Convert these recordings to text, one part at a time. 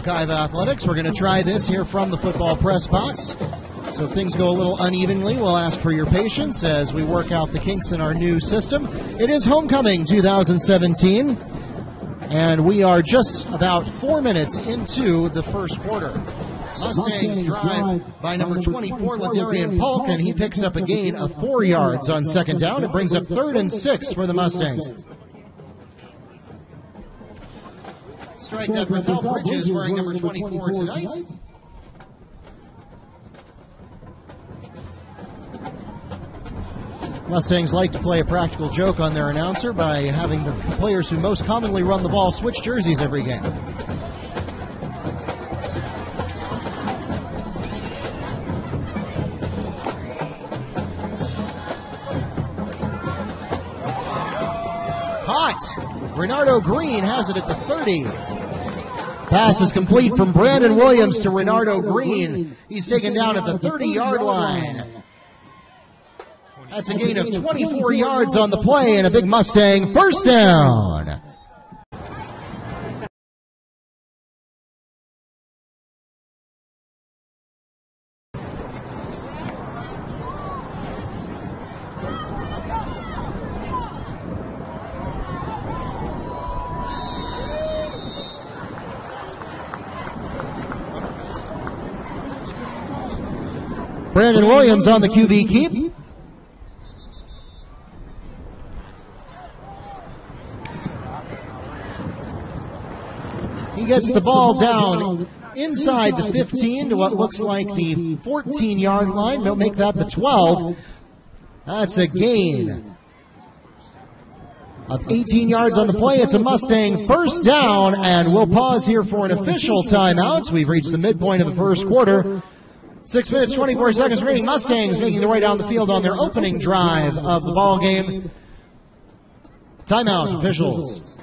Wekiva Athletics. We're going to try this here from the football press box. So if things go a little unevenly, we'll ask for your patience as we work out the kinks in our new system. It is Homecoming 2017, and we are just about 4 minutes into the first quarter. Mustangs drive by number 24, Ladarian Polk, and he picks up a gain of 4 yards on second down. It brings up 3rd and 6 for the Mustangs. Strike that Bethel Bridges wearing number 24 tonight. Mustangs like to play a practical joke on their announcer by having the players who most commonly run the ball switch jerseys every game. Hot! Renardo Green has it at the 30. Pass is complete from Brandon Williams to Renardo Green. He's taken down at the 30-yard line. That's a gain of 24 yards on the play and a big Mustang first down. Brandon Williams on the QB keep. He gets the ball down inside the 15 to what looks like the 14-yard line. They'll make that the 12. That's a gain of 18 yards on the play. It's a Mustang first down, and we'll pause here for an official timeout. We've reached the midpoint of the first quarter. 6 minutes, 24 seconds remaining. Mustangs making their way down the field on their opening drive of the ball game. Timeout, officials.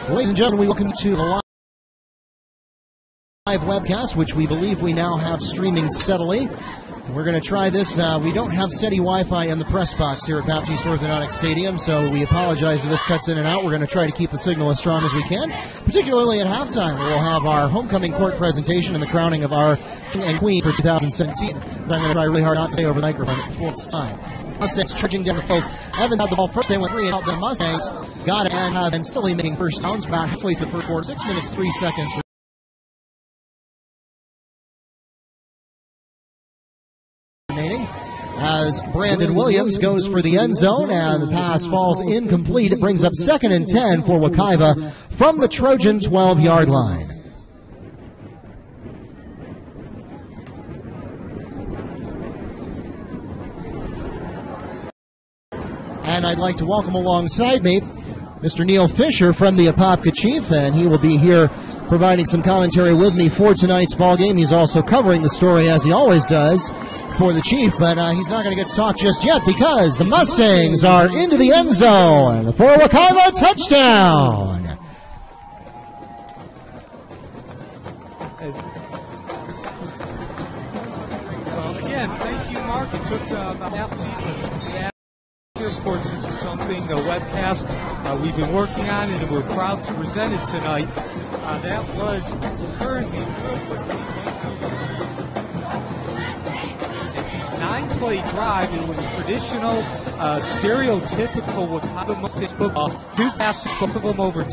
Ladies and gentlemen, we welcome you to the live webcast, which we believe we now have streaming steadily. We're going to try this. We don't have steady Wi-Fi in the press box here at Baptist Orthodontic Stadium, so we apologize if this cuts in and out. We're going to try to keep the signal as strong as we can, particularly at halftime, where we'll have our homecoming court presentation and the crowning of our King and Queen for 2017. I'm going to try really hard not to stay over the microphone at the full time. Mustangs charging down the field. Evans had the ball first. They went 3 and out. The Mustangs got it and still making first downs about halfway through the first quarter. 6 minutes, 3 seconds remaining as Brandon Williams goes for the end zone, and the pass falls incomplete. It brings up 2nd and 10 for Wekiva from the Trojan 12-yard line. And I'd like to welcome alongside me Mr. Neil Fisher from the Apopka Chief, and he will be here providing some commentary with me for tonight's ball game. He's also covering the story, as he always does, for the Chief, but he's not going to get to talk just yet because the Mustangs are into the end zone for a Wekiva touchdown. Well, again, thank you, Mark. It took about half the season. Of course, this is something, the webcast, we've been working on, and we're proud to present it tonight. That was currently 9-play drive. It was traditional, stereotypical Wekiva Mustangs football. 2 passes, both of them over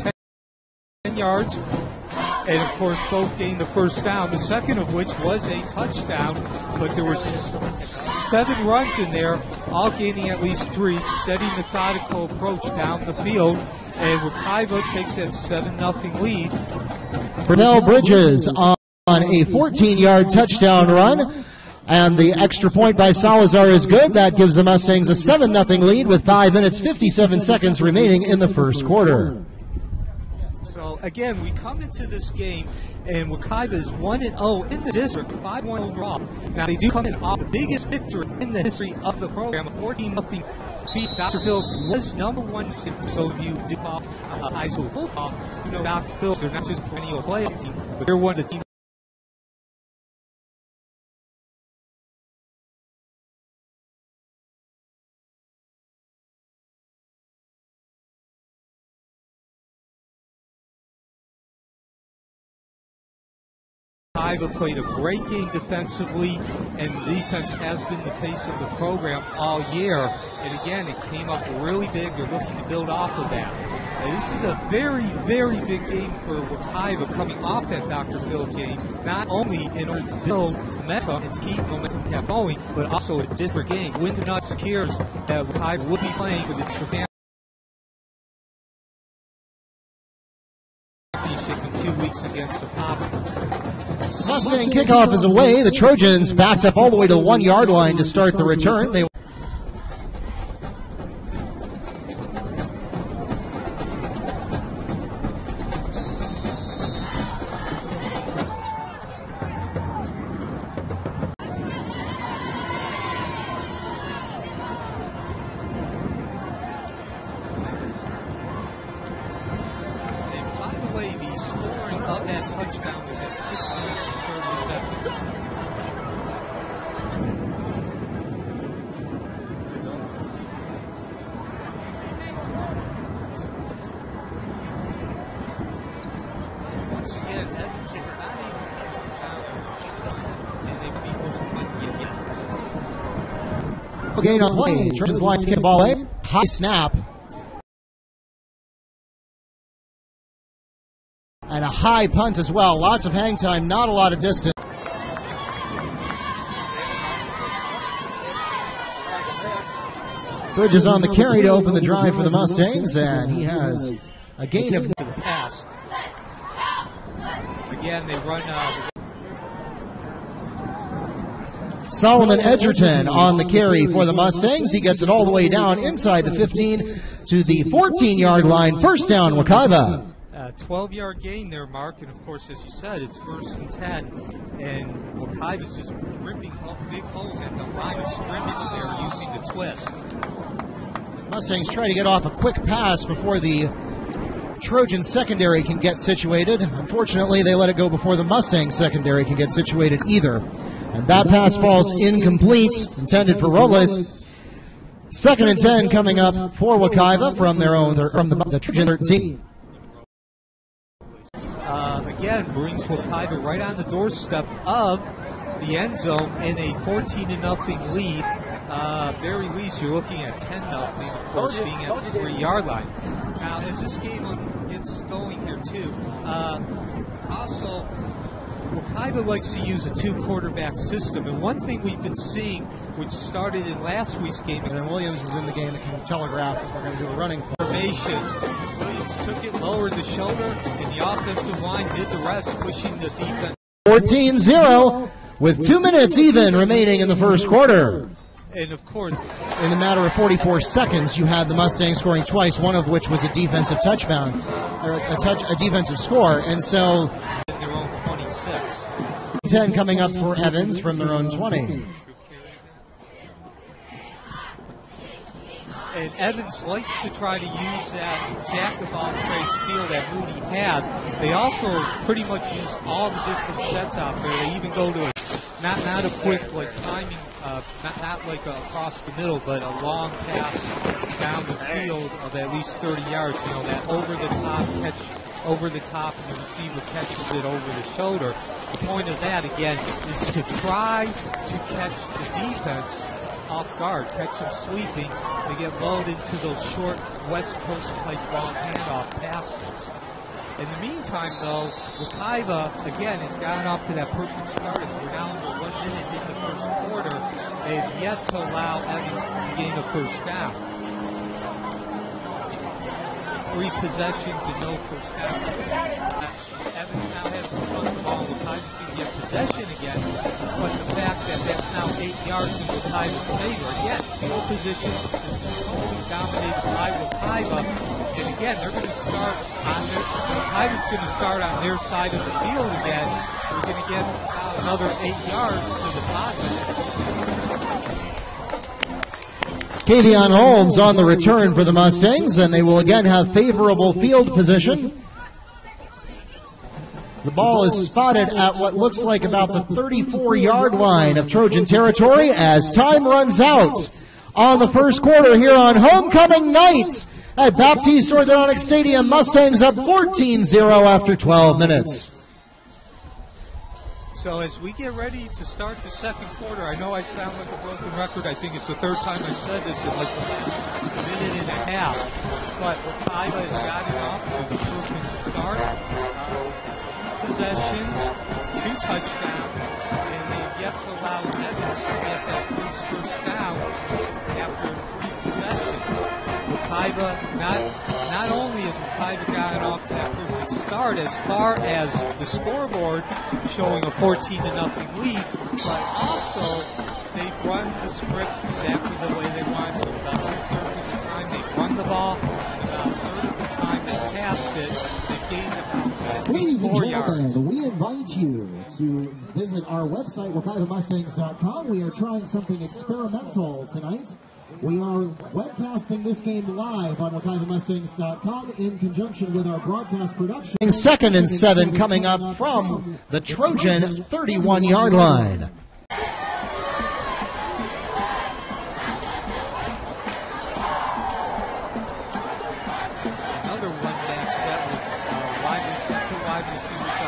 10 yards. And, of course, both gained the first down, the second of which was a touchdown. But there were 7 runs in there, all gaining at least 3. Steady, methodical approach down the field. And Wekiva takes that 7-0 lead. Brunel Bridges on a 14-yard touchdown run. And the extra point by Salazar is good. That gives the Mustangs a 7-0 lead with 5 minutes, 57 seconds remaining in the first quarter. So, again, we come into this game, and Wekiva is 1-0 in the district, 5-1 overall. Now, they do come in off the biggest victory in the history of the program, a 14-0 beat. Dr. Phillips was #1, so if you do follow high school football, you know Dr. Phillips, they're not just a perennial playoff team, but they're one of the teams. Wekiva played a great game defensively, and defense has been the face of the program all year. And again, it came up really big. They're looking to build off of that. And this is a very, very big game for Wekiva coming off that Dr. Phillips game, not only in order to build momentum and to keep momentum kept going, but also a district game. Win to not secures that Wekiva will be playing for the district championship in 2 weeks against Apopka. Mustang kickoff is away. The Trojans backed up all the way to the 1-yard line to start the return. They once again, Evans is not able to get this out. And they beat this one again. Gain on play. Trojans line to get the ball in. High snap. And a high punt as well. Lots of hang time, not a lot of distance. Bridges on the carry to open the drive for the Mustangs, and he has a gain of the pass. Again, they run Solomon Edgerton on the carry for the Mustangs. He gets it all the way down inside the 15 to the 14-yard line. First down, Wekiva. 12-yard gain there, Mark, and of course, as you said, it's 1st and 10, and Wekiva's just ripping big holes at the line of scrimmage there using the twist. Mustangs try to get off a quick pass before the Trojan secondary can get situated. Unfortunately, they let it go before the Mustang secondary can get situated either. And that pass falls incomplete, intended for Robles. 2nd and 10 coming up for Wekiva from the Trojan 13. Again, brings Wekiva right on the doorstep of the end zone in a 14-0 lead. Very least, you're looking at 10-0, of course, being at the 3-yard line. Now, as this game gets going here, too, also, Wekiva likes to use a 2-quarterback system, and one thing we've been seeing, which started in last week's game, and Williams is in the game that can telegraph if we're going to do a running formation. Williams took it, lowered the shoulder, and the offensive line did the rest, pushing the defense. 14-0 with 2 minutes even remaining in the first quarter. And of course, in the matter of 44 seconds, you had the Mustangs scoring twice, one of which was a defensive touchdown, or a defensive score, and so in their own 26. 10 coming up for Evans from their own 20. And Evans likes to try to use that jack-of-all-trades feel that Moody has. They also pretty much use all the different sets out there. They even go to not a quick like timing, not like across the middle, but a long pass down the field of at least 30 yards. You know, that over-the-top catch, over the top, and the receiver catches it over the shoulder. The point of that, again, is to try to catch the defense off guard, catch them sleeping. They get lulled into those short West Coast type long handoff passes. In the meantime, though, Wekiva, again, has gotten off to that perfect start. As we're now under 1 minute in the first quarter. They have yet to allow Evans to gain a first down. 3 possessions and no first down. Evans now has to run the ball. Wekiva's going to get possession again. But the fact that that's now 8 yards in Wekiva's favor. Again, field position is totally dominated by Wekiva. And again, they're going to start on Wekiva's going to start on their side of the field again. We're going to get another 8 yards to the positive. Kavion Holmes on the return for the Mustangs, and they will again have favorable field position. The ball is spotted at what looks like about the 34-yard line of Trojan territory as time runs out on the first quarter here on homecoming night at Baptiste Orthodontic Stadium. Mustangs up 14-0 after 12 minutes. So as we get ready to start the second quarter, I know I sound like a broken record. I think it's the 3rd time I said this in like a minute and a half. But Wekiva has gotten off to the perfect start. Possessions, 2 touchdowns, and they've yet to allow Evans to get that first down after 3 possessions. Wekiva, not only has Wekiva gotten off to that perfect start as far as the scoreboard showing a 14-0 lead, but also they've run the script exactly the way they want to. About 2/3 of the time they've run the ball, and about 1/3 of the time they've passed it. They've gained at least 4 yards. We invite you to visit our website, WekivaMustangs.com. We are trying something experimental tonight. We are webcasting this game live on WekivaMustangs.com in conjunction with our broadcast production. 2nd and 7 coming up from the Trojan 31-yard line. Another one-back set with 2 wide receivers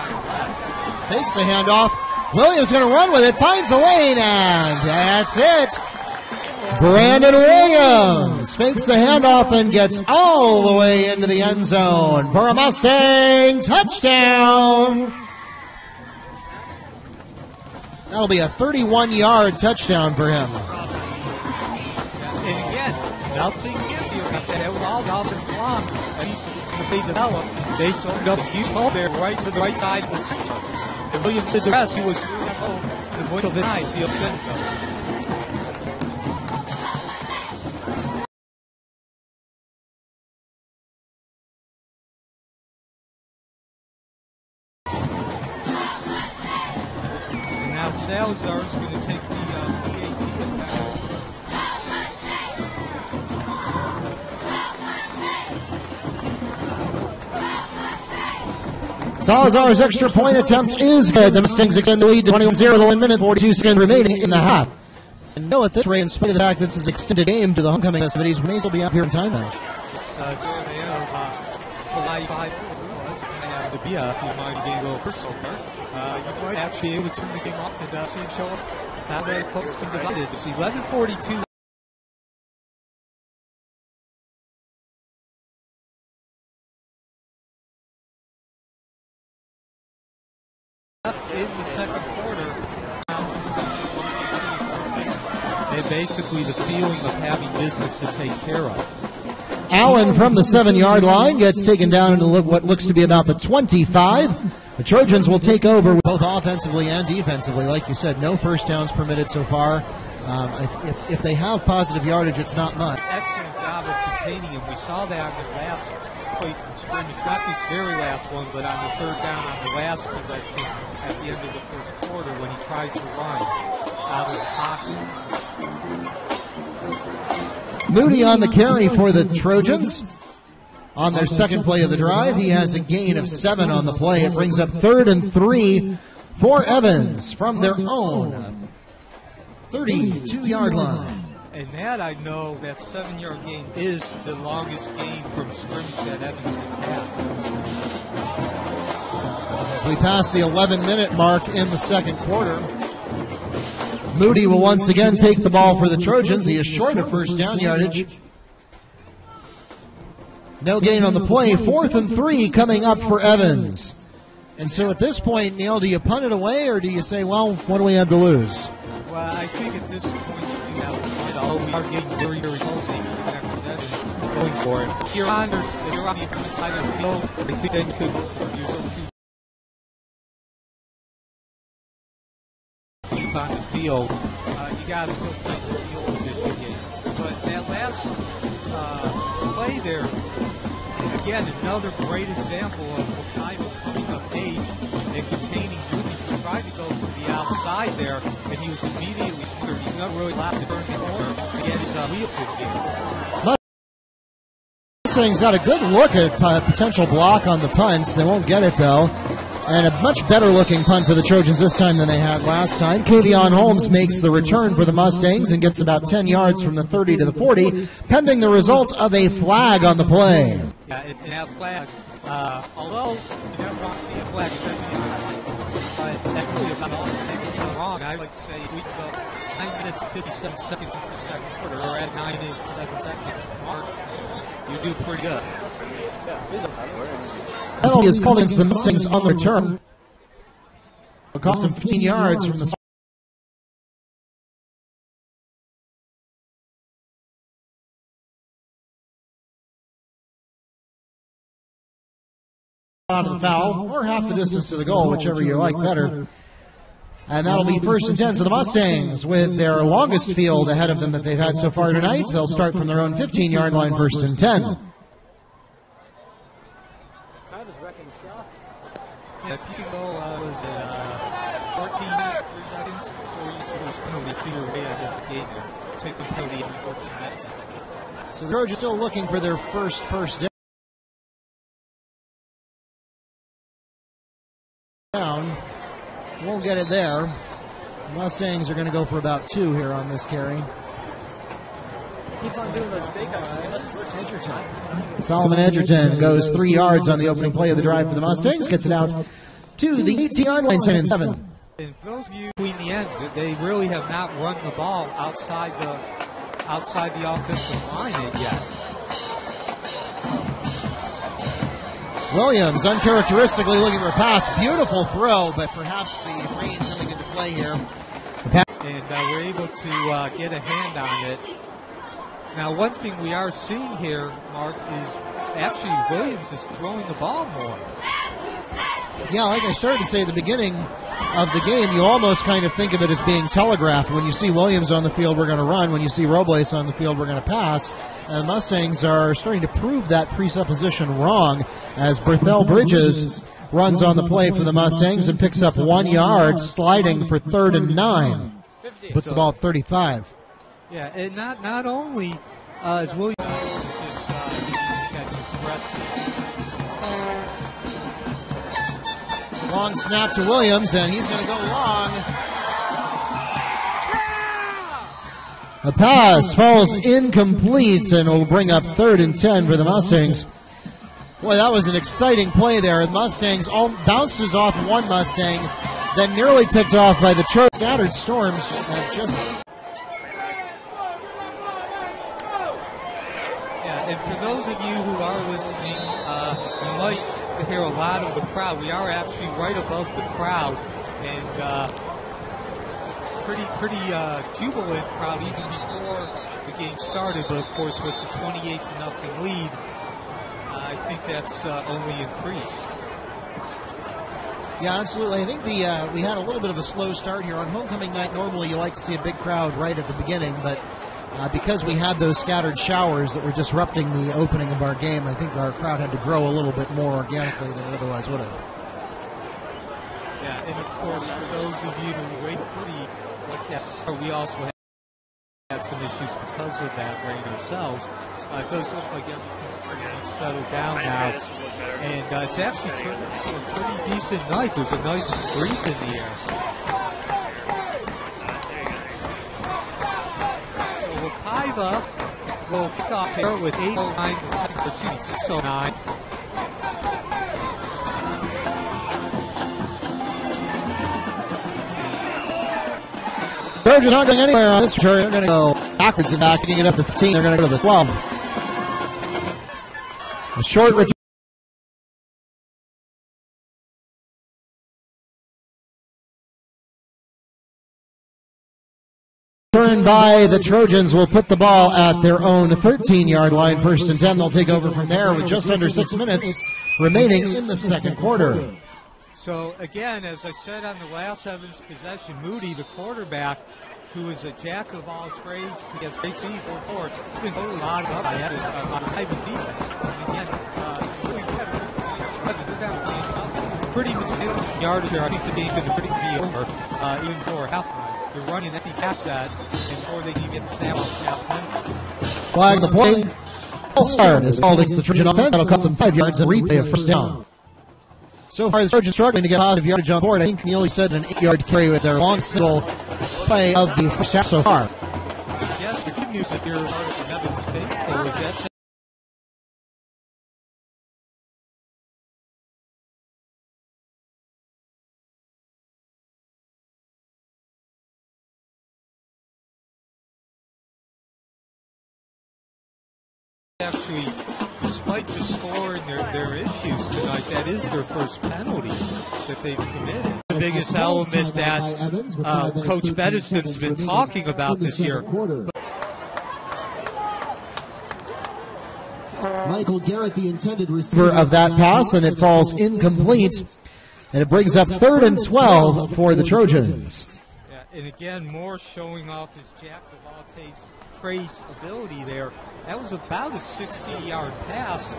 Takes the handoff. Williams going to run with it, finds a lane, and that's it. Brandon Williams fakes the handoff and gets all the way into the end zone for a Mustang touchdown. That'll be a 31-yard touchdown for him. And again, nothing gives you about that. It was all the offense long. They developed. They sold up a huge hole there right to the right side of the center. And Williams did the rest. He was in the window of the eyes. He'll send them. Salazar is going to take the PAT attack. Salazar's extra point attempt is good. The Mustangs extend the lead to 21-0, the 1 minute 42 seconds remaining in the half. And at this rate, in spite of the fact that this is extended game to the homecoming festivities, we may still be up here in time now. To be up, you might get a little personal there. You might actually be able to turn the game off and see him show up. That's why folks been divided. It's 11:42. In the second quarter, and basically the feeling of having business to take care of. Allen from the 7-yard line gets taken down into what looks to be about the 25. The Trojans will take over both offensively and defensively. Like you said, no first downs permitted so far. If they have positive yardage, it's not much. Excellent job of containing him. We saw that on the last play from scrimmage, not this very last one, but on the third down on the last possession at the end of the first quarter when he tried to run out of the pocket. Moody on the carry for the Trojans. On their second play of the drive, he has a gain of 7 on the play. It brings up 3rd and 3 for Evans from their own 32-yard line. And that I know that 7-yard gain is the longest gain from scrimmage that Evans has had. As we pass the 11-minute mark in the second quarter, Moody will once again take the ball for the Trojans. He is short of first down yardage. No gain on the play. 4th and 3 coming up for Evans. And so at this point, Neil, do you punt it away or do you say, well, what do we have to lose? Well, I think at this point, you have to punt, although we are getting very, very close. Maybe the next Evans going for it. If you're on the opposite side of the field, I think they could do something on the field. You guys still play the field position game. But that last play there, again, another great example of Wekiva coming of age and containing Moody. He tried to go to the outside there, and he was immediately smothered. He's not really allowed to turn the corner to get his wheels in game. Mustang's got a good look at potential block on the punts. They won't get it, though. And a much better-looking punt for the Trojans this time than they had last time. Kavion Holmes makes the return for the Mustangs and gets about 10 yards from the 30 to the 40, pending the result of a flag on the play. Yeah, and that flag, although you never want to see a flag, it's actually that's really about all the things are wrong. I like to say we can go 9 minutes, 57 seconds into the second quarter, or at 9 minutes, 7 seconds mark, you do pretty good. Penalty is called against the Mustangs on the return. It cost him 15 yards from the out of the foul, or half the distance to the goal, whichever you like better. And that'll be 1st and 10. So the Mustangs, with their longest field ahead of them that they've had so far tonight, they'll start from their own 15-yard line, 1st and 10. Yeah, if you can go, was it 14 minutes, 3 seconds before you choose penalty, figure way out of the game there. Take the penalty in 14 minutes. So the Trojans still looking for their first down. Won't get it there. The Mustangs are going to go for about 2 here on this carry. Keep on doing those big Solomon Edgerton goes 3 yards on the opening play of the drive for the Mustangs, gets it out to the 18-yard line, 7-7. And for those of you between the ends, they really have not run the ball outside the offensive line yet. Williams uncharacteristically looking for a pass. Beautiful throw, but perhaps the rain coming into play here. And we're able to get a hand on it. Now, one thing we are seeing here, Mark, is actually Williams is throwing the ball more. Yeah, like I started to say at the beginning of the game, you almost kind of think of it as being telegraphed. When you see Williams on the field, we're going to run. When you see Robles on the field, we're going to pass. And the Mustangs are starting to prove that presupposition wrong as Berthel Bridges runs on the play for the Mustangs and picks up 1 yard, sliding for 3rd and 9. Puts the ball at 35. Yeah, and not only is Williams just catch his breath. Long snap to Williams, and he's going to go long. The pass falls incomplete and will bring up 3rd and 10 for the Mustangs. Boy, that was an exciting play there. The Mustangs bounces off one Mustang, then nearly picked off by the Trojans. Scattered storms have just... Yeah, and for those of you who are listening, you might hear a lot of the crowd. We are actually right above the crowd, and pretty jubilant crowd even before the game started. But of course, with the 28-0 lead, I think that's only increased. Yeah, absolutely. I think we had a little bit of a slow start here on homecoming night. Normally, you like to see a big crowd right at the beginning, but because we had those scattered showers that were disrupting the opening of our game, I think our crowd had to grow a little bit more organically than it otherwise would have. Yeah, and of course, for those of you who wait for the broadcast, we also had some issues because of that rain ourselves. It does look like everything's pretty much settled down now, and it's actually turned into a pretty decent night. There's a nice breeze in the air. Wekiva will kick off here with 8:09 to 6:09. Trojans aren't going anywhere on this return. They're going to go backwards and back, picking it up the 15. They're going to go to the 12. A short return. By the Trojans will put the ball at their own 13-yard line. 1st and 10. They'll take over from there with just under 6 minutes remaining in the second quarter. So again, as I said on the last Evans possession, Moody, the quarterback, who is a jack of all trades, gets great speed forward. He's been totally locked up by Evans defense. And again, pretty much yardage here. I think the game's going to be over even for halftime. They're running empty catch that, and before they can get the snap off half. Flag the play. False start is called against the Trojan offense. That'll cost them 5 yards and replay of 1st down. So far, the Trojans struggling to get positive yardage on board. I think Neely said an 8-yard carry with their long single play of the first half so far. Yes, the good news if you're part of the Evans faithful is that's actually, despite the score and their issues tonight, that is their first penalty that they've committed. The biggest element that Coach Bedison's been talking about this year. Michael Garrett, the intended receiver of that pass, and it falls incomplete. And it brings up 3rd and 12 for the Trojans. Yeah, and again, Moore showing off his jack of all trades ability there. That was about a 60-yard pass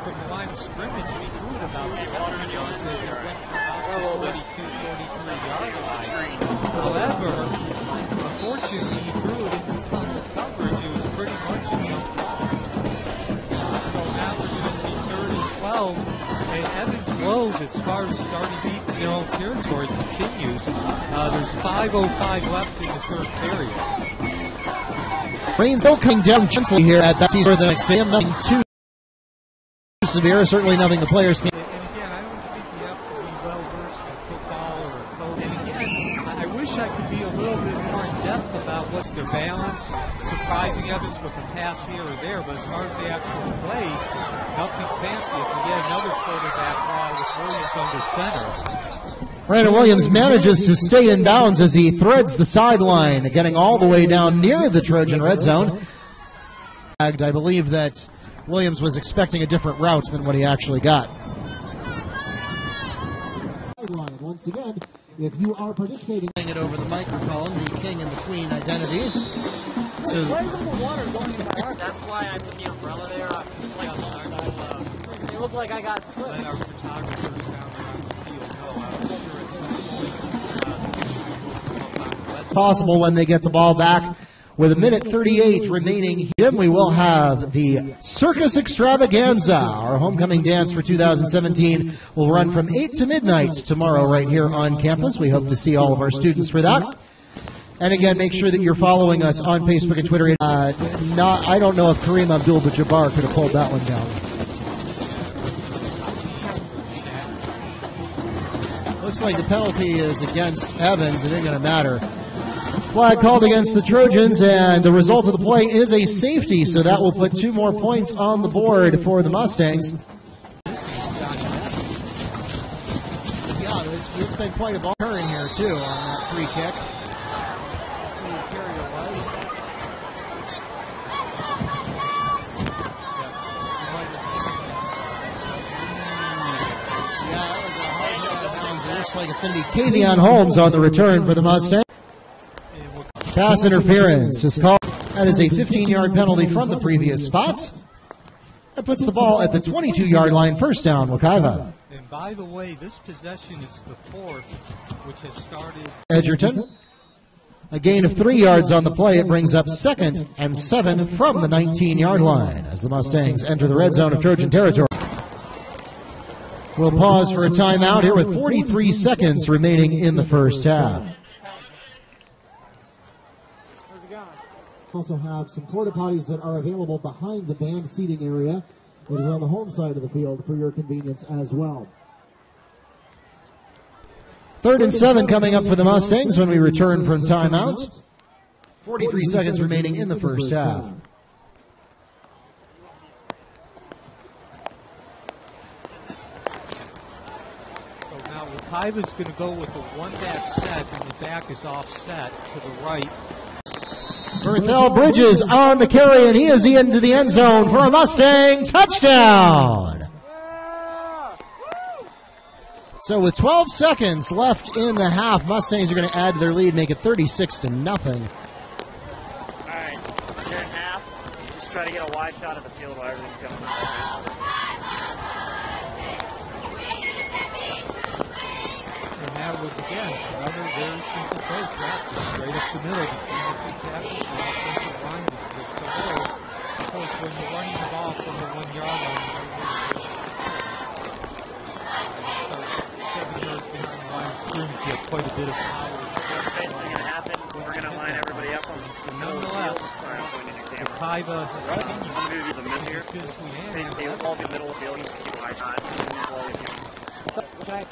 from the line of scrimmage, and he threw it about 70 yards as it went to about the 42-43-yard line. However, unfortunately, he threw it into tunnel coverage. It was pretty much a jump ball. So now we're going to see 3rd and 12, and Evans' blows as far as starting deep in their own territory continues. There's 5:05 left in the first period. Rain still coming down gently here at Baptiste for the next game. Nothing too severe, certainly nothing the players can. And again, I don't think you have to be well versed football or a coach. And again, I wish I could be a little bit more in depth about what's their balance, surprising Evans with a pass here or there, but as far as the actual plays, nothing fancy. If we get another quarterback draw with Williams under center. Brandon Williams manages to stay in bounds as he threads the sideline, getting all the way down near the Trojan red zone. I believe that Williams was expecting a different route than what he actually got. Once again, if you are participating, it over the microphone, the king and the queen identity. So that's why I put the umbrella there. It looked like I got slipped. Let our photographers down there on the field know. Possible when they get the ball back. With a minute 38 remaining, we will have the Circus Extravaganza. Our homecoming dance for 2017 will run from 8 to midnight tomorrow right here on campus. We hope to see all of our students for that. And again, make sure that you're following us on Facebook and Twitter. I don't know if Kareem Abdul-Jabbar could have pulled that one down. Looks like the penalty is against Evans. It ain't going to matter. Flag called against the Trojans, and the result of the play is a safety, so that will put 2 more points on the board for the Mustangs. Yeah, It's been quite a ball turn here, too, on that free kick. Let's see who the carrier was. Yeah, that was a hard hit out of bounds. It looks like it's going to be Kavion Holmes on the return for the Mustangs. Pass interference is called. That is a 15-yard penalty from the previous spot. That puts the ball at the 22-yard line. First down, Wekiva. And by the way, this possession is the 4th, which has started. Edgerton. A gain of 3 yards on the play. It brings up 2nd and 7 from the 19-yard line as the Mustangs enter the red zone of Trojan territory. We'll pause for a timeout here with 43 seconds remaining in the first half. Also have some porta potties that are available behind the band seating area. It is on the home side of the field for your convenience as well. 3rd and 7 coming up for the Mustangs when we return from timeout. 43 seconds remaining in the first half. So now Wekiva's going to go with a one-back set, and the back is offset to the right. Berthel Bridges on the carry, and he is into the end zone for a Mustang touchdown. So with 12 seconds left in the half, Mustangs are going to add to their lead, make it 36-0. All right, you're at half. Just try to get a wide shot of the field while everything's going. And that was, again, another very simple approach. Straight up the middle between the 2 tackles. The offensive line is just the middle. Of course, when you're running the ball from the 1-yard line, you're 7 yards behind the line of scrimmage, you have quite a bit of power. What's basically going to happen? We're going to line everybody up on the middle of the field. Sorry, I'm pointing at the camera. Wekiva, I'm going to do the mid here. Basically, all the middle of the field, you can keep wide shot. Okay.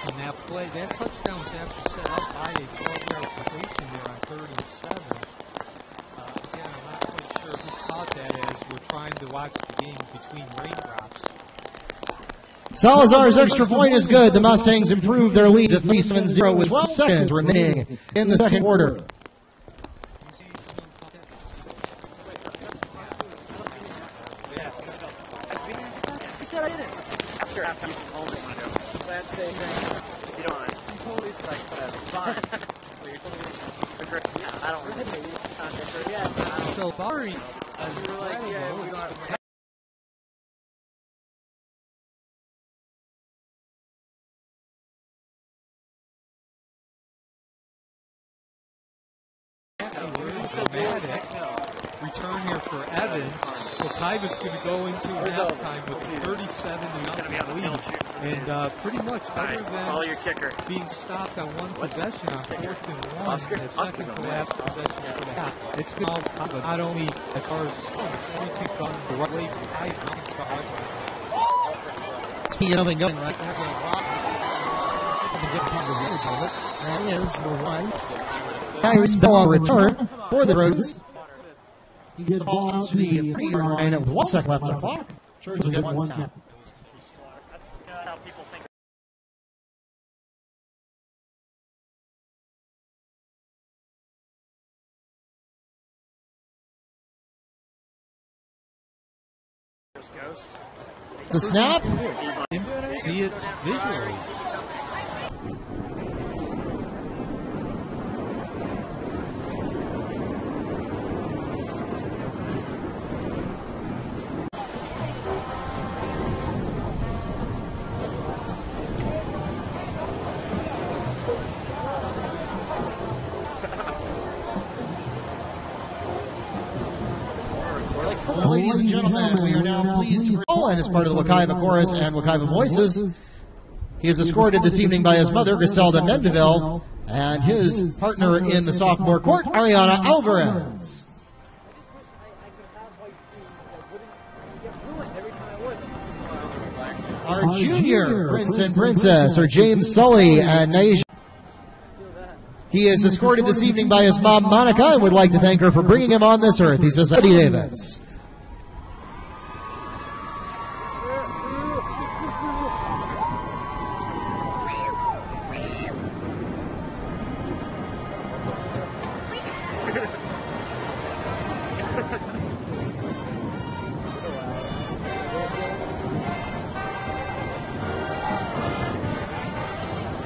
And that play, that touchdown was actually set up by a 12-yard completion there on 3rd and 7. Again, I'm not quite sure who caught that as we're trying to watch the game between raindrops. Salazar's extra point is good. The Mustangs improve their lead to 3-7-0 with 12 seconds remaining in the second quarter. So far, return here for Evans. Wekiva's going to go into halftime with a 37-0 lead. And pretty much, other than being stopped on one possession on 4th and 1, the second to last possession for the half, it's been all Wekiva, not only as far as scoring, it's everything gone the right way. Nothing going right. There's a rock. Get a positive image of it. That is number 1. Iris Bell return for the Rodents. He gets the ball out to the 3-yard line with 1 second left on clock. Sharks will get 1 snap. It's a snap. See it visually. Ladies and gentlemen, we are now pleased to and as part of the Wekiva Chorus and Wekiva Voices. He is escorted this evening by his mother, Griselda Mendeville, and his partner in the sophomore court, Ariana Alvarez. Our junior prince and princess are James Sully and Naisha. He is escorted this evening by his mom, Monica, and would like to thank her for bringing him on this earth. He says, Eddie Davis.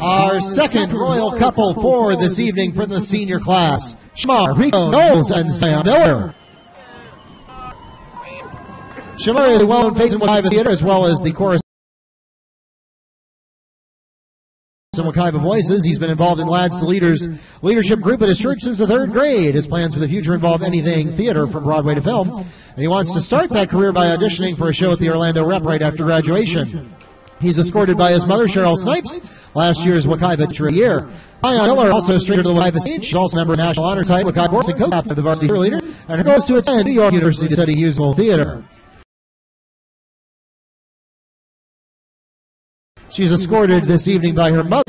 Our second royal couple for this evening from the senior class, Shamar Rico Knowles and Sam Miller. Shamar is a well-known face in Wekiva Theater as well as the chorus and Wekiva Voices. He's been involved in Lads to Leaders leadership group at his church since the 3rd grade. His plans for the future involve anything theater from Broadway to film, and he wants to start that career by auditioning for a show at the Orlando Rep right after graduation. He's escorted by his mother, Cheryl Snipes, last year's Wekiva Teacher of the Year. Ion Miller, also a stranger to the Wekiva stage. She's also a member of National Honor Society, Wekiva Course, and co-captain of the Varsity Cheerleader, and her goal is to attend New York University to study musical theater. She's escorted this evening by her mother.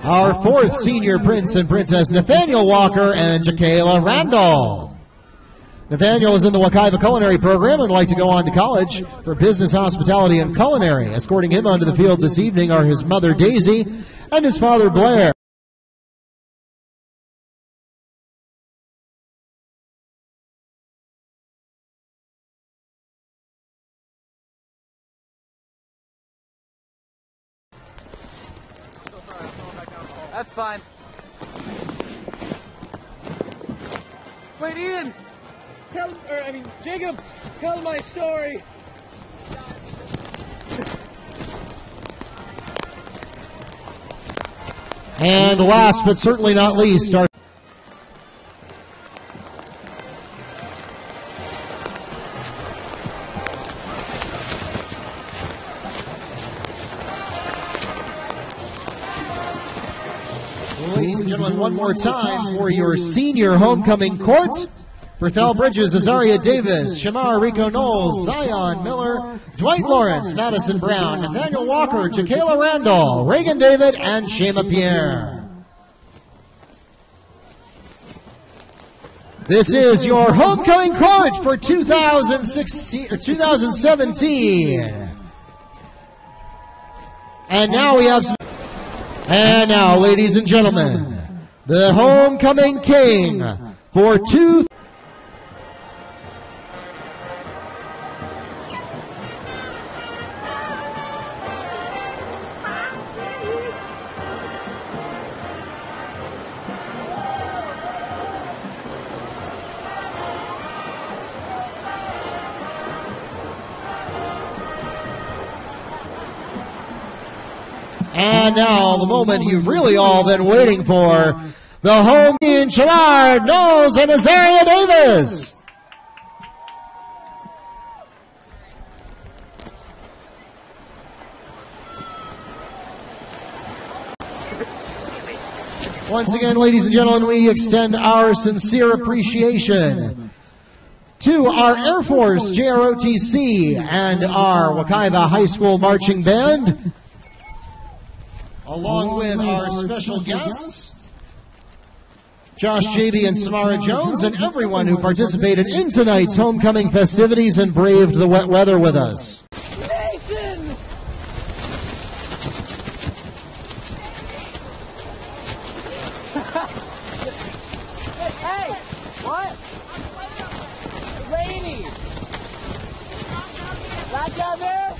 Our 4th senior prince and princess, Nathaniel Walker and Jaquela Randall. Nathaniel is in the Wekiva Culinary Program and would like to go on to college for business, hospitality, and culinary. Escorting him onto the field this evening are his mother, Daisy, and his father, Blair. That's fine. Wait, Ian! Jacob, tell my story. And last but certainly not least, our ladies and gentlemen, one more time for your senior homecoming court. Berthel Bridges, Azaria Davis, Shamar Rico Knowles, Zion Miller, Dwight Lawrence, Madison Brown, Nathaniel Walker, Jaquela Randall, Reagan David, and Shema Pierre. This is your homecoming court for 2017. And now we have some. And now, ladies and gentlemen, the homecoming king for And now, the moment you've really all been waiting for, the home team, Shamar Knowles and Azaria Davis. Once again, ladies and gentlemen, we extend our sincere appreciation to our Air Force, JROTC, and our Wekiva High School Marching Band, along with our special guests, Josh Javey and Samara Jones, and everyone who participated in tonight's homecoming festivities and braved the wet weather with us. Nathan! Hey! What? It's rainy! Right down there?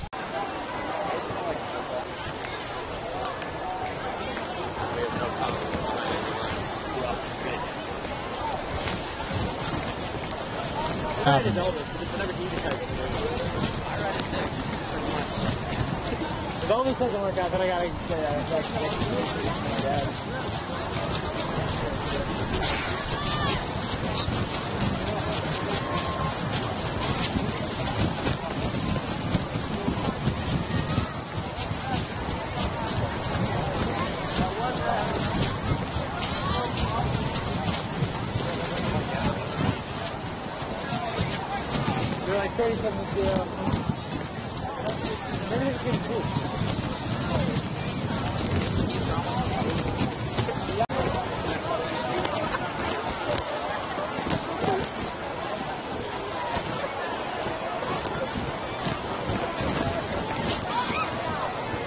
If all this doesn't work out, then I gotta say that. They're like 37-0. Everything's getting cool.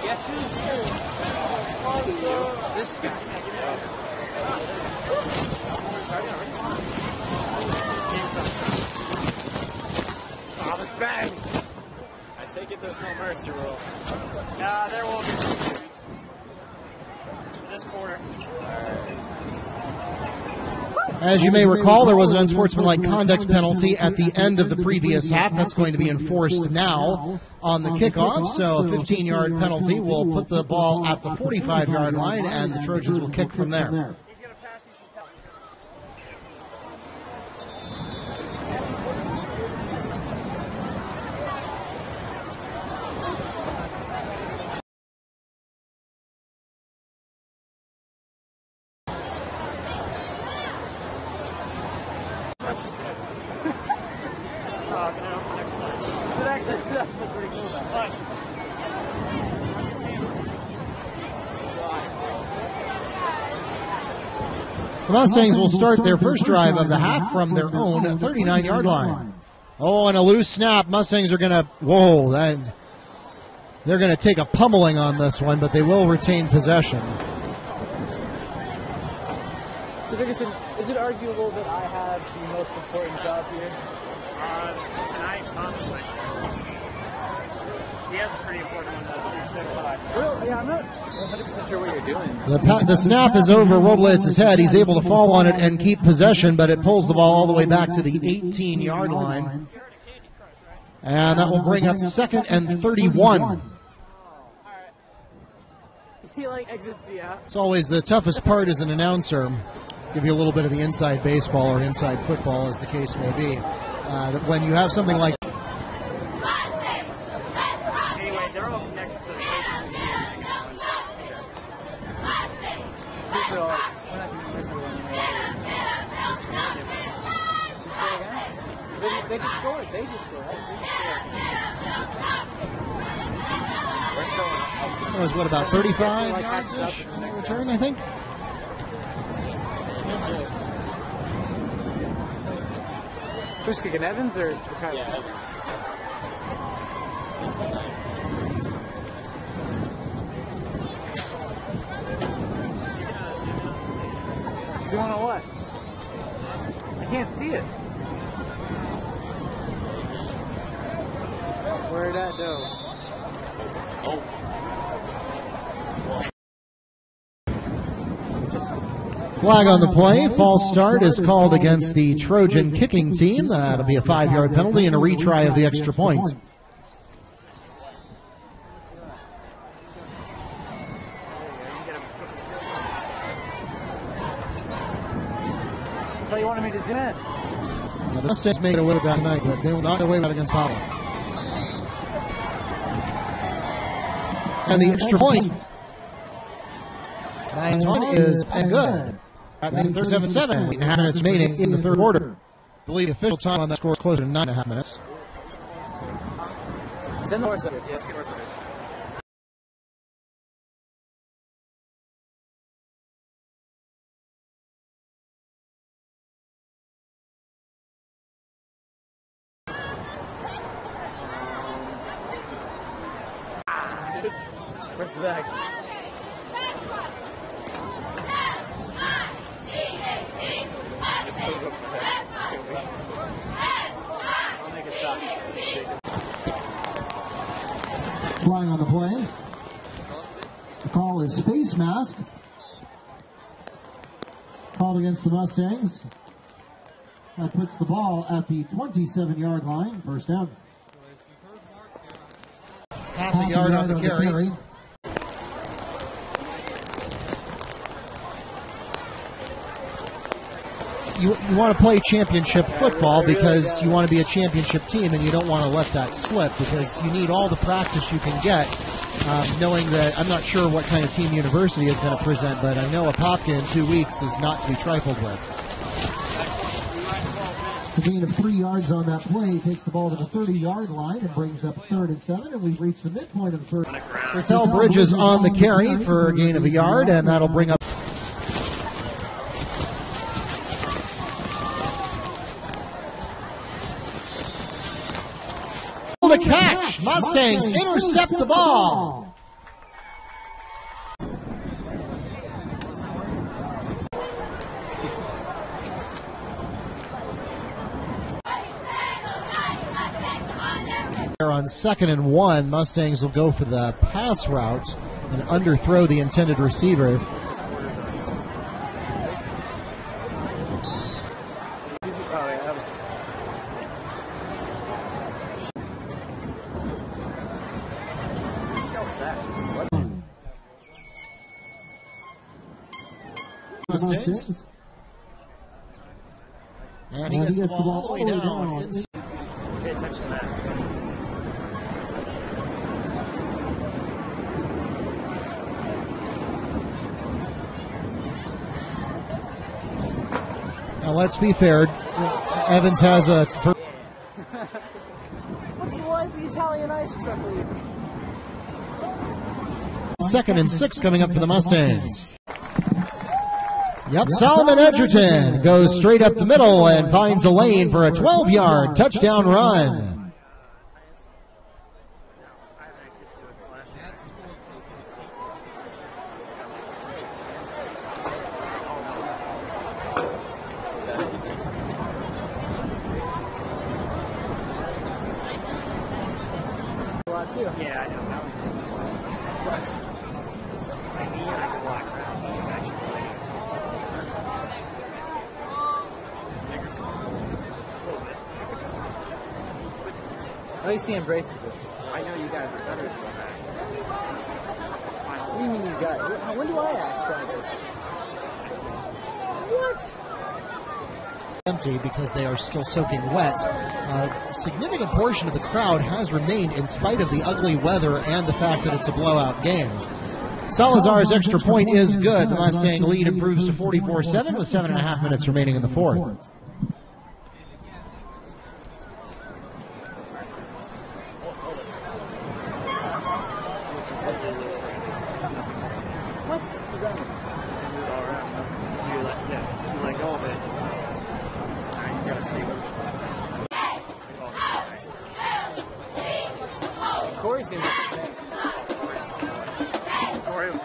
Guess who's here? This guy. Thomas Bang! I take it there's no mercy rule. Nah, there won't be. This corner. As you may recall, there was an unsportsmanlike conduct penalty at the end of the previous half. That's going to be enforced now on the kickoff. So a 15-yard penalty will put the ball at the 45-yard line, and the Trojans will kick from there. That's pretty cool. The Mustangs will start their first drive of the half from their own 39-yard line. Oh, and a loose snap. Mustangs are going to, they're going to take a pummeling on this one, but they will retain possession. So, Dickerson, is it arguable that I have the most important job here? Tonight, possibly. He has a pretty important one, though. Really? Yeah, I'm not 100% sure what you're doing. The snap is over Robles' head. He's able to fall on it and keep possession, but it pulls the ball all the way back to the 18-yard line. And that will bring up 2nd and 31. He like exits the app. It's always the toughest part as an announcer. Give you a little bit of the inside baseball or inside football, as the case may be. That when you have something like Anyway, they're all connected, so they can see everything at once. So, we're not doing this one anymore. They just scored. They just scored. that was what, about 35 yards-ish return, I think. Who's kicking, Evans or Wekiva? Yeah. Doing on what? I can't see it. Where'd that go? Flag on the play. False start is called against the Trojan kicking team. That'll be a 5-yard penalty and a retry of the extra point. I thought you wanted me to zoom in. Now, the Mustangs made away with that tonight, but they will not get away with it against Powell. And the extra point. 9-1 is good. That makes it 37-7. 8.5 minutes remaining in the third quarter. I believe the official time on that score is closer to 9.5 minutes. Send the horse up. Yes, get horse up. Where's the bag? I'll make it stop. Flying on the play. The call is face mask. Called against the Mustangs. That puts the ball at the 27-yard line. First down. Half a yard on the carry. You want to play championship football because you want to be a championship team, and you don't want to let that slip because you need all the practice you can get, knowing that I'm not sure what kind of team University is going to present, but I know a Popka in 2 weeks is not to be trifled with. The gain of 3 yards on that play takes the ball to the 30-yard line and brings up 3rd and 7, and we've reached the midpoint of the third. Bethel Bridges on the carry for a gain of a yard, and that'll bring up. The catch! Mustangs intercept the ball! On 2nd and 1, Mustangs will go for the pass route and underthrow the intended receiver. Mustangs. And he gets the ball all the way down. Pay attention to that. Now let's be fair. Evans has a. Why is the Italian ice truck leaving? 2nd and 6 coming up for the Mustangs. Yep, Solomon Edgerton goes straight up the middle and finds a lane for a 12-yard touchdown run. Yeah, I know. My knee and I can walk around. At least he embraces it. I know you guys are better than that. What do you mean you guys? When do I act better? What? Empty because they are still soaking wet. A significant portion of the crowd has remained in spite of the ugly weather and the fact that it's a blowout game. Salazar's extra point is good. The Mustang lead improves to 44-7 with 7.5 minutes remaining in the fourth. You let go of it. You gotta stay with it. Corey seems like the same. Corey was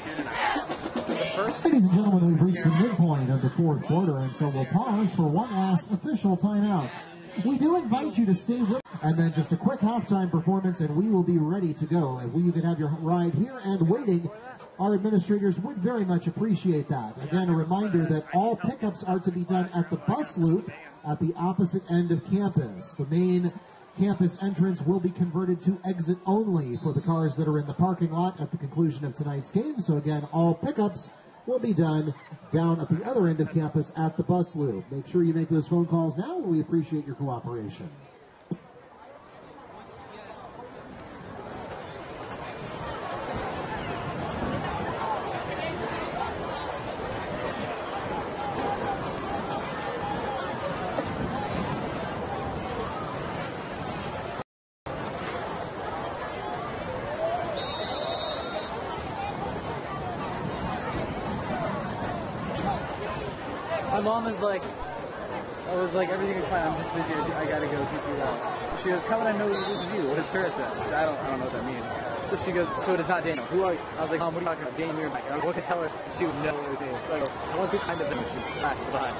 good enough. Ladies and gentlemen, we've reached the midpoint of the fourth quarter, and so we'll pause for one last official timeout. We do invite you to stay with, and then just a quick halftime performance, and we will be ready to go. If you can have your ride here and waiting, our administrators would very much appreciate that. Again, a reminder that all pickups are to be done at the bus loop at the opposite end of campus. The main campus entrance will be converted to exit only for the cars that are in the parking lot at the conclusion of tonight's game. So again, all pickups will be done down at the other end of campus at the bus loop. Make sure you make those phone calls now. We appreciate your cooperation. mom is like, I was like, everything is fine. I'm just busy. I gotta go teach you that. She goes, how would I know this is you? What does Paris say? I don't know what that means. So she goes, so it is not Daniel. Who are you? I was like, Mom, what are you talking about? Daniel, you're back. I was going to tell her she would know what it was Daniel. So I go, I want to kind of thing. She's relaxed behind.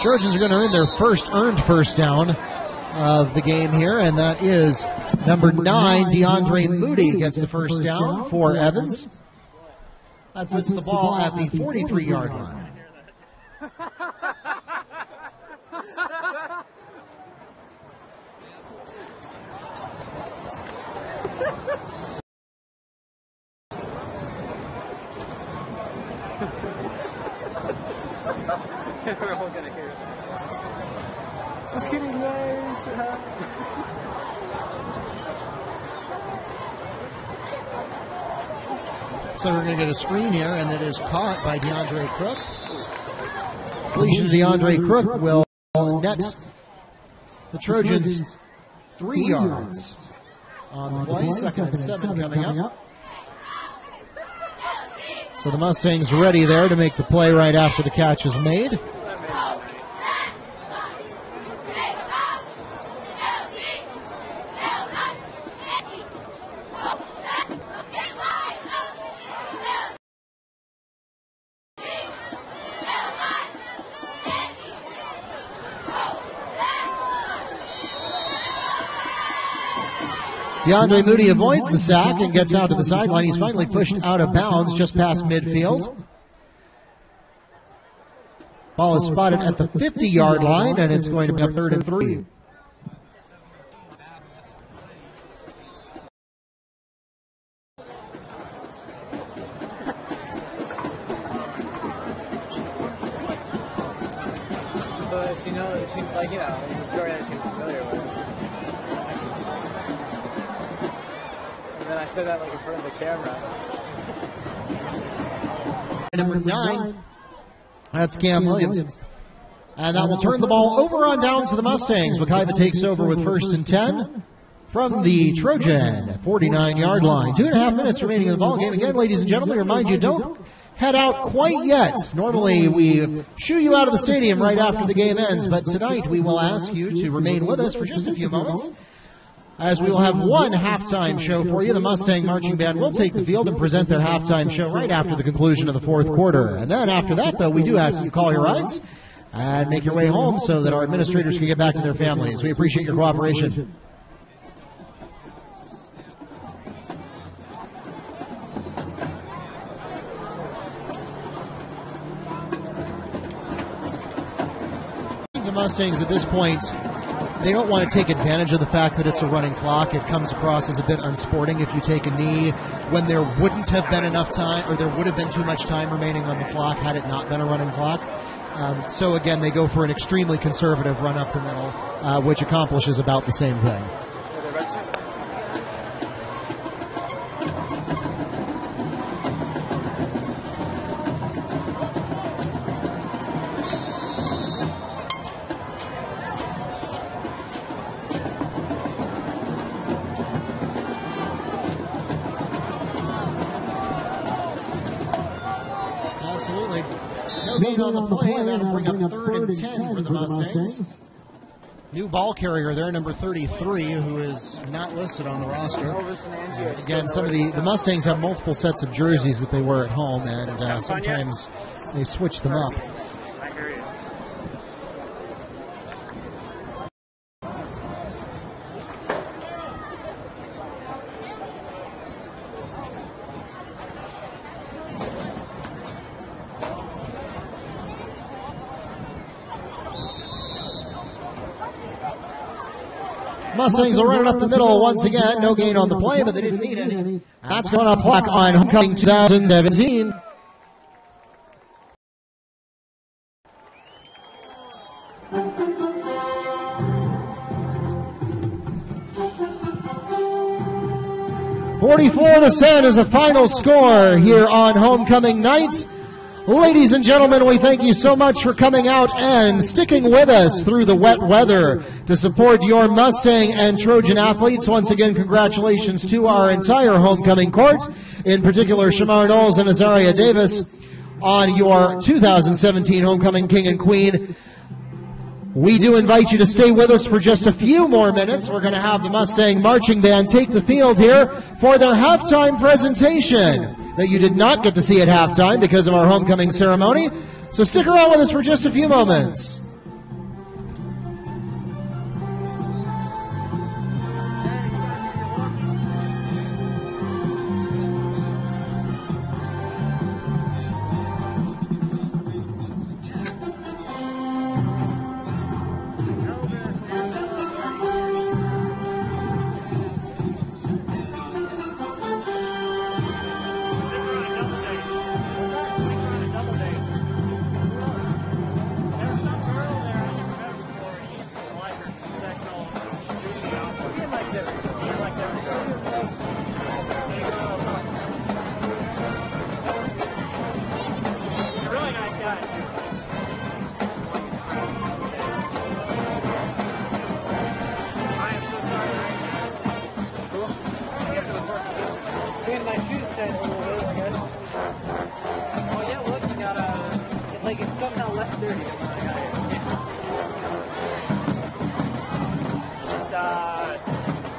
Trojans are going to earn their earned first down of the game here, and that is number 9, DeAndre Moody gets the first down for Evans. That puts the ball at the 43-yard line. We're all gonna hear it. Just kidding, guys. So we're going to get a screen here, and that is caught by DeAndre Crook. Completion to DeAndre Crook will net the Trojans 3 yards on the play. 2nd and 7 coming up. So the Mustangs ready there to make the play right after the catch is made. DeAndre Moody avoids the sack and gets out to the sideline. He's finally pushed out of bounds just past midfield. Ball is spotted at the 50-yard line, and it's going to be a 3rd and 3. But she knows, she's like, it's a story that she's familiar with. And I said that like in front of the camera. Number 9, that's Cam Williams. And that will turn the ball over on downs to the Mustangs. Wekiva takes over with 1st and 10 from the Trojan 49-yard line. 2.5 minutes remaining in the ball game. Again, ladies and gentlemen, remind you, don't head out quite yet. Normally, we shoo you out of the stadium right after the game ends, but tonight we will ask you to remain with us for just a few moments, as we will have one halftime show for you. The Mustang Marching Band will take the field and present their halftime show right after the conclusion of the 4th quarter. And then after that, though, we do ask that you call your rides and make your way home so that our administrators can get back to their families. We appreciate your cooperation. The Mustangs at this point, they don't want to take advantage of the fact that it's a running clock. It comes across as a bit unsporting if you take a knee when there wouldn't have been enough time, or there would have been too much time remaining on the clock had it not been a running clock. So again, they go for an extremely conservative run up the middle, which accomplishes about the same thing. Absolutely. No gain on the play, and that'll bring up 3rd and 10 for the Mustangs. New ball carrier there, number 33, who is not listed on the roster. Again, some of the Mustangs have multiple sets of jerseys that they wear at home, and sometimes they switch them up. Mustangs will run it up the middle once again. No gain on the play, but they didn't need any. That's going to clock on homecoming 2017. $44-7 is the final score here on homecoming night. Ladies and gentlemen, we thank you so much for coming out and sticking with us through the wet weather to support your Mustang and Trojan athletes. Once again, congratulations to our entire homecoming court, in particular Shamar Knowles and Azaria Davis, on your 2017 Homecoming King and Queen. We do invite you to stay with us for just a few more minutes. We're going to have the Mustang Marching Band take the field here for their halftime presentation that you did not get to see at halftime because of our homecoming ceremony. So stick around with us for just a few moments.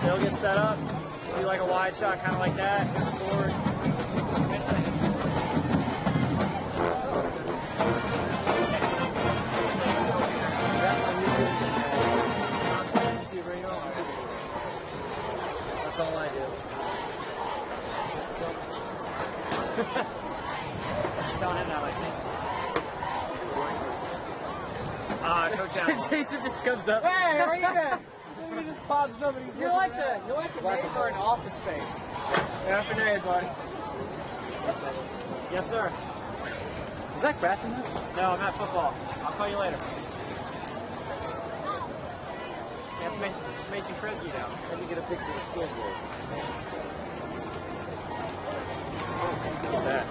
They'll get set up, do like a wide shot, kind of like that, forward. That's all I do. I'm just telling him that, like, Coach Allen. Jason just comes up. Hey, how are you doing? He just pops up and he's like the name for an office space. Afternoon, buddy. Yes, sir. Is that crap in there? No, I'm at football. I'll call you later. That's Mason Kresge now. Let me get a picture of the school board. Look at that.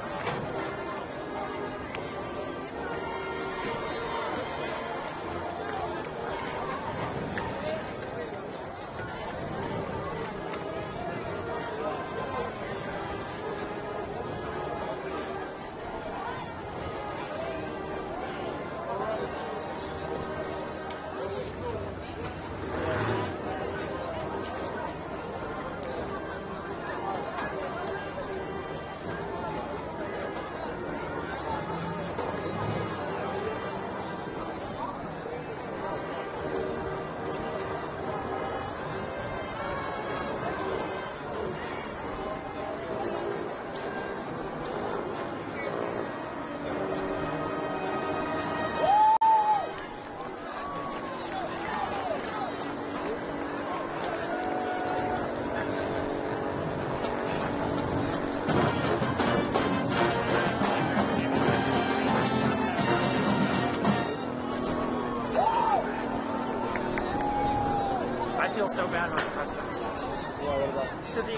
I feel so bad about the press passes. Yeah, what about? Because he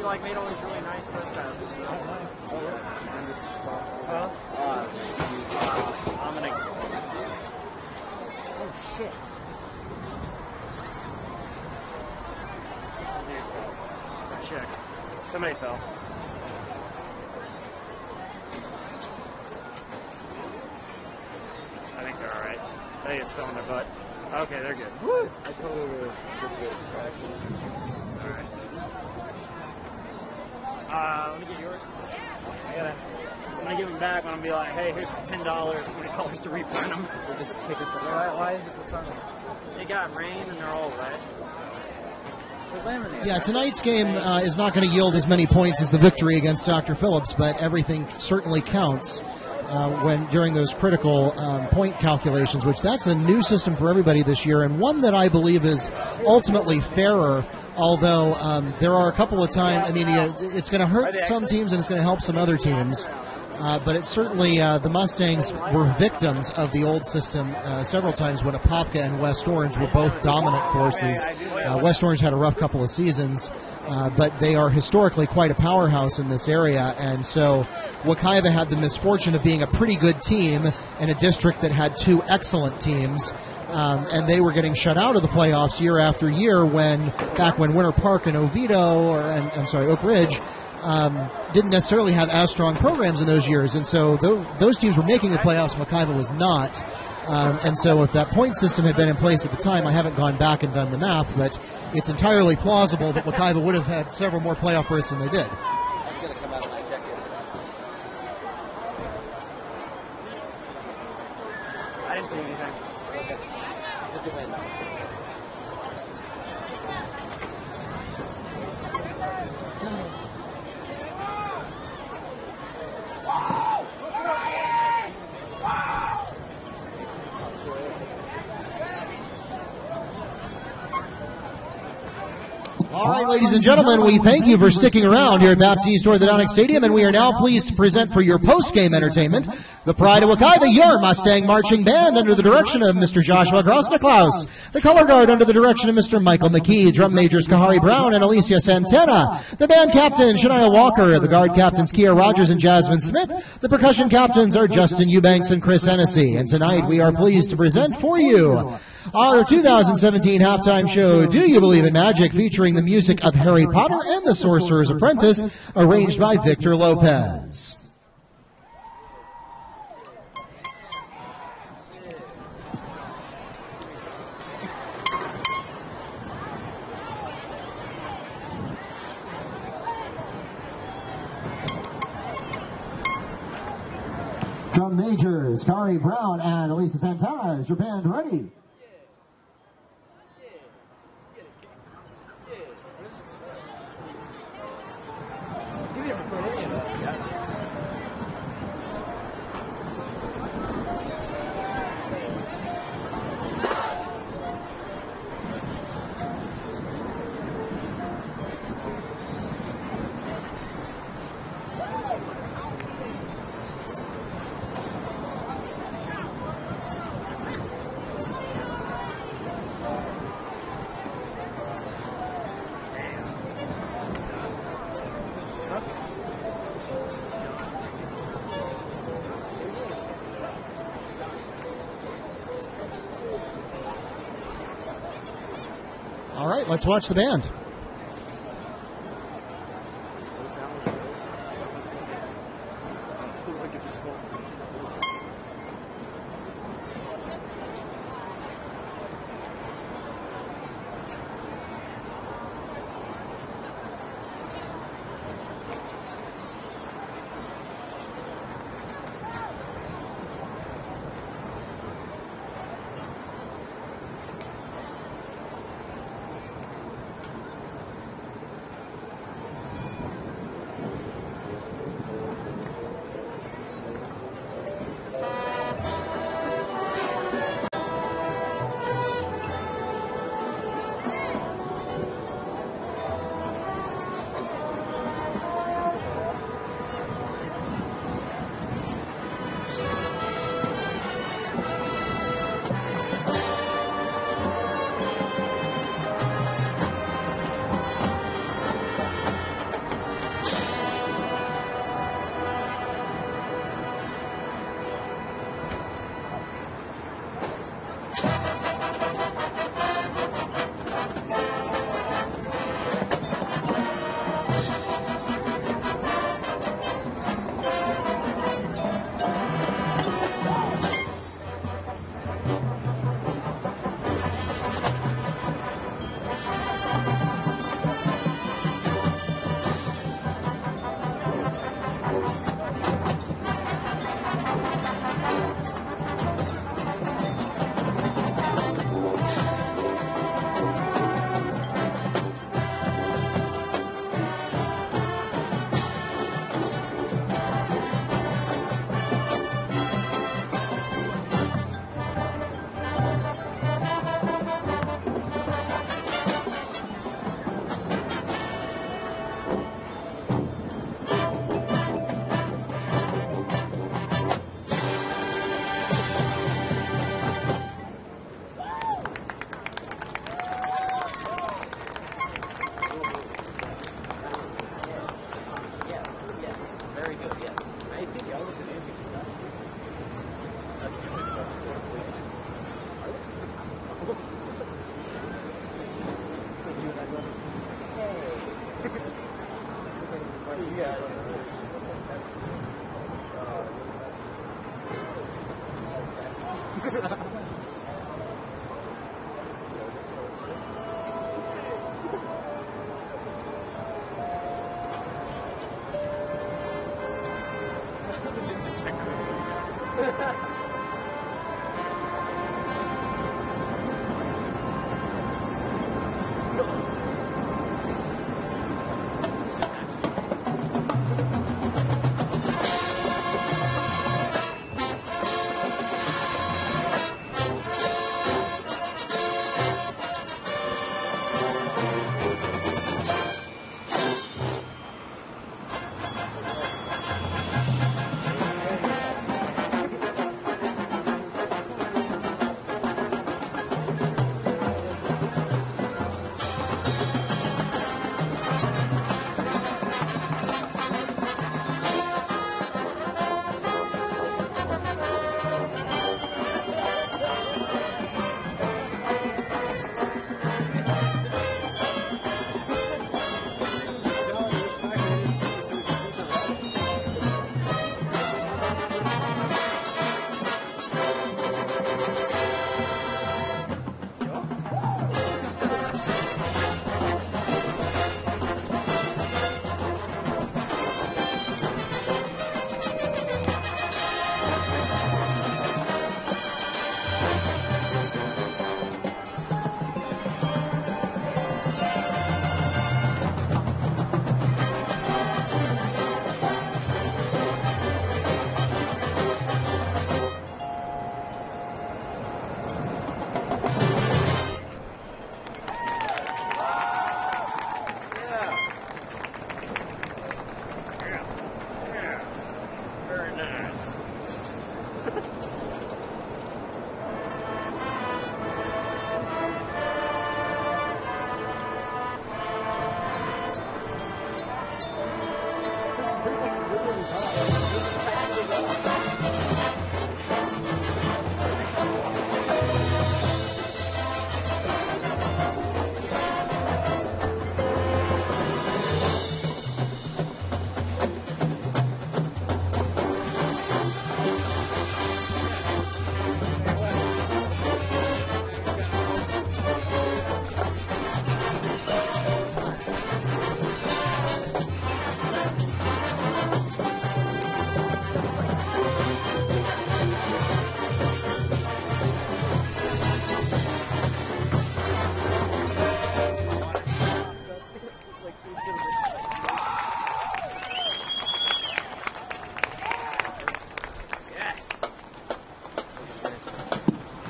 like made all these really nice press passes. I'm gonna. Oh shit. Check. Somebody fell. I think they're alright. They just fell in their butt. Okay, they're good. Woo! I totally did this, actually. Alright. Let me get yours. I'm gonna give them back when I'm be like, hey, here's $10, $20 to reprint them. They just kick us out. Why is it what's wrong with it? They got rain and they're all wet. Yeah, tonight's game is not going to yield as many points as the victory against Dr. Phillips, but everything certainly counts when during those critical point calculations, which that's a new system for everybody this year, and one that I believe is ultimately fairer, although there are a couple of times, I mean, it's going to hurt some teams and it's going to help some other teams. But it's certainly the Mustangs were victims of the old system several times when Apopka and West Orange were both dominant forces. West Orange had a rough couple of seasons, but they are historically quite a powerhouse in this area. And so Wekiva had the misfortune of being a pretty good team in a district that had two excellent teams. And they were getting shut out of the playoffs year after year back when Winter Park and Oak Ridge didn't necessarily have as strong programs in those years. And so those teams were making the playoffs, Wekiva was not. And so if that point system had been in place at the time, I haven't gone back and done the math, but it's entirely plausible that Wekiva would have had several more playoff berths than they did. I'm going to come out of my check-in. I didn't see anything. Okay. Just get my back. All right, ladies and gentlemen, we thank you for sticking around here at Baptiste Orthodontic Stadium, and we are now pleased to present for your post-game entertainment the Pride of Wekiva, your Mustang Marching Band, under the direction of Mr. Joshua Grosniklaus. The color guard under the direction of Mr. Michael McKee, drum majors Kahari Brown and Alicia Santana. The band captain, Shania Walker. The guard captains, Kia Rogers and Jasmine Smith. The percussion captains are Justin Eubanks and Chris Hennessy. And tonight we are pleased to present for you our 2017 halftime show, Do You Believe in Magic, featuring the music of Harry Potter and the Sorcerer's Apprentice, arranged by Victor Lopez. Drum majors, Kari Brown and Elisa Santana, is your band ready? All right, let's watch the band.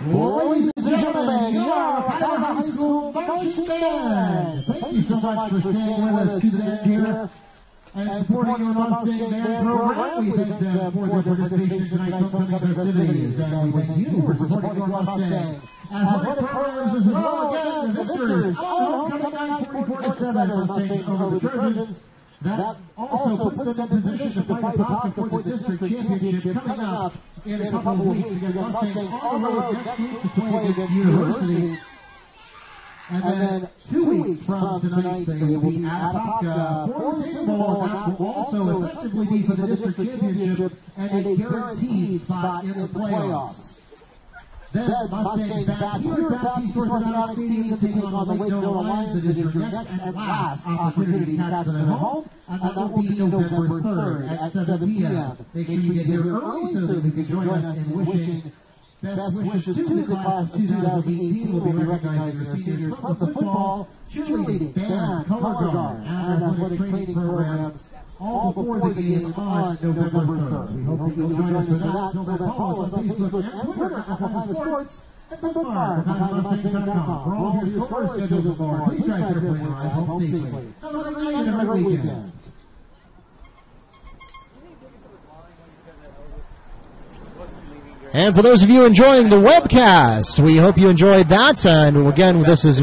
Ladies and gentlemen, your Wekiva High School Marching Band. Thank you so much for staying with us to the end here and supporting your Mustang Band program. We thank them for their participation in tonight's homecoming festivities, and we thank you for supporting your Mustang. Athletic programs as well. Again, the victors of homecoming night 44-7 Mustangs over the Trojans. That also puts them in position to fight hot for the district championship coming up in a couple of weeks. Again, Mustangs on the road next week to play against University. And then 2 weeks from tonight, they will be at Apopka for the Table Bowl, and that will also effectively be for the district championship and a guaranteed spot in the playoffs. Then Mustangs back here at Baptist Orthodox Stadium to take on the Lakeville Lions. It is your next and last opportunity to catch them at home, and that will be November 3rd at 7 p.m. Make sure you get here early so that you can join us in wishing best wishes to the class of 2018. We'll be recognizing your seniors from the football, cheerleading, band, color guard, and athletic training programs, all before the game on November 3rd. We hope that you'll join us for that. Until then, follow us on Facebook and Twitter at Wekiva Sports, and bookmark WekivaMustangs.com for all of your score schedules more. Please drive carefully and ride home safely. Have a great night and a great weekend. And for those of you enjoying the webcast, we hope you enjoyed that. And again, this is